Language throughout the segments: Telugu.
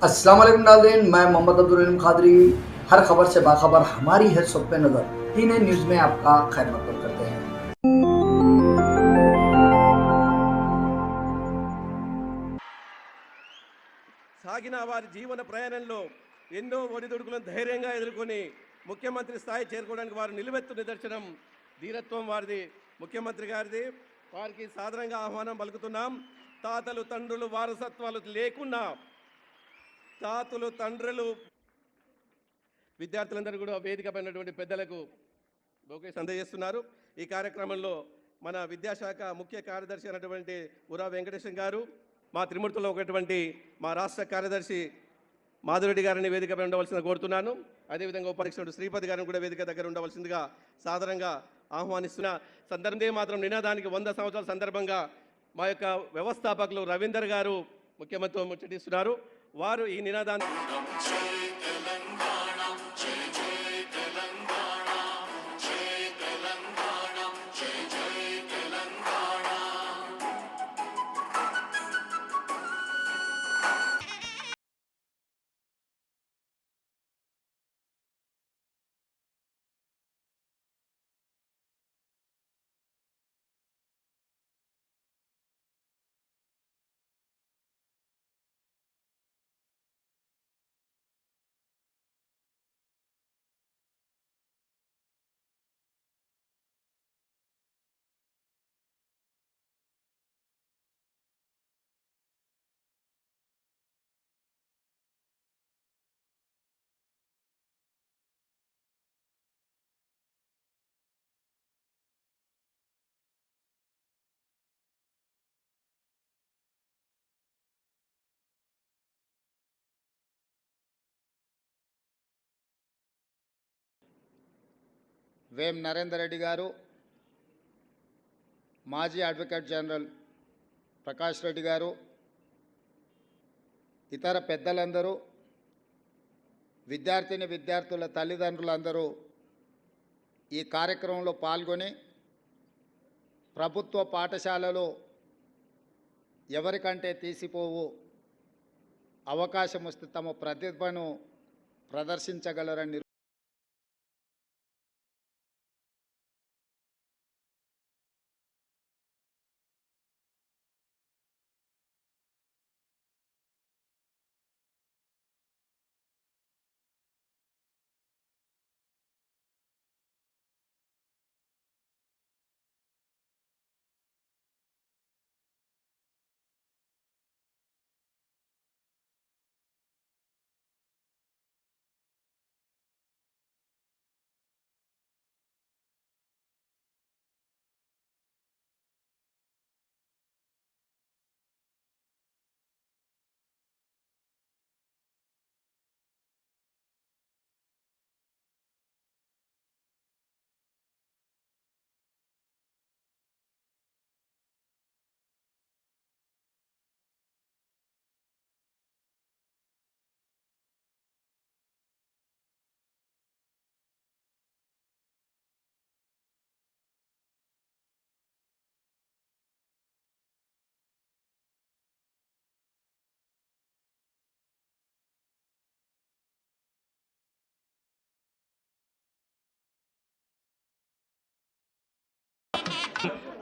अस्सलाम वालेकुम नाज़रीन, मैं मोहम्मद अब्दुल रहीम खादरी। हर खबर से बाखबर हमारी है सब पे नज़र। टीने न्यूज़ में आपका खैर मकदम करते हैं। సాగిన వారి జీవన ప్రయాణంలో ఎన్నో ఒడిదుడుకులను ధైర్యంగా ఎదుర్కొని ముఖ్యమంత్రి స్థాయి చేరుకోవడానికి వారు నిలువెత్తు నిదర్శనం ధీరత్వం వారిది, ముఖ్యమంత్రి గారిది. వారికి సాదరంగా ఆహ్వానం పలుకుతున్నాం. తాతలు తండ్రులు వారసత్వాలు లేకున్నా తాతలు తండ్రులు విద్యార్థులందరూ కూడా వేదిక పైనటువంటి పెద్దలకు బొకేస్ అందజేస్తున్నారు. ఈ కార్యక్రమంలో మన విద్యాశాఖ ముఖ్య కార్యదర్శి అయినటువంటి ఉరా వెంకటేశం గారు, మా త్రిమూర్తిలో ఒకటువంటి మా రాష్ట్ర కార్యదర్శి మాధురెడ్డి గారిని వేదికపై ఉండవలసిందిగా కోరుతున్నాను. అదేవిధంగా ఉపాధ్యక్షుడు శ్రీపతి గారిని కూడా వేదిక దగ్గర ఉండవలసిందిగా సాదరంగా ఆహ్వానిస్తున్న సందర్భంగా మాత్రం నినాదానికి 100 సంవత్సరాల సందర్భంగా మా యొక్క వ్యవస్థాపకులు రవీందర్ గారు ముఖ్యమంత్రితో ముచ్చటిస్తున్నారు. వారు ఈ నినాదాన్ని వేం నరేందర్ రెడ్డి గారు, మాజీ అడ్వకేట్ జనరల్ ప్రకాష్ రెడ్డి గారు, ఇతర పెద్దలందరూ, విద్యార్థుల తల్లిదండ్రులందరూ ఈ కార్యక్రమంలో పాల్గొని ప్రభుత్వ పాఠశాలలో ఎవరికంటే తీసిపోవు అవకాశం వస్తే తమ ప్రతిభను ప్రదర్శించగలరని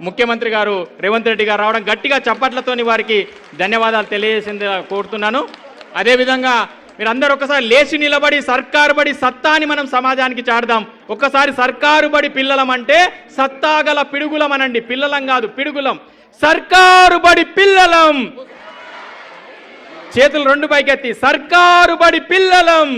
ముఖ్యమంత్రి గారు రేవంత్ రెడ్డి గారు రావడం గట్టిగా చప్పట్లతోని వారికి ధన్యవాదాలు తెలియజేసింది కోరుతున్నాను. అదేవిధంగా మీరందరూ ఒకసారి లేచి నిలబడి సర్కారు బడి సత్తాని మనం సమాజానికి చాడదాం. ఒక్కసారి సర్కారు బడి పిల్లలం అంటే సత్తాగల పిడుగులం అనండి, పిల్లలం కాదు పిడుగులం. సర్కారు బడి పిల్లలం, చేతులు రెండు పైకెత్తి సర్కారు బడి పిల్లలం.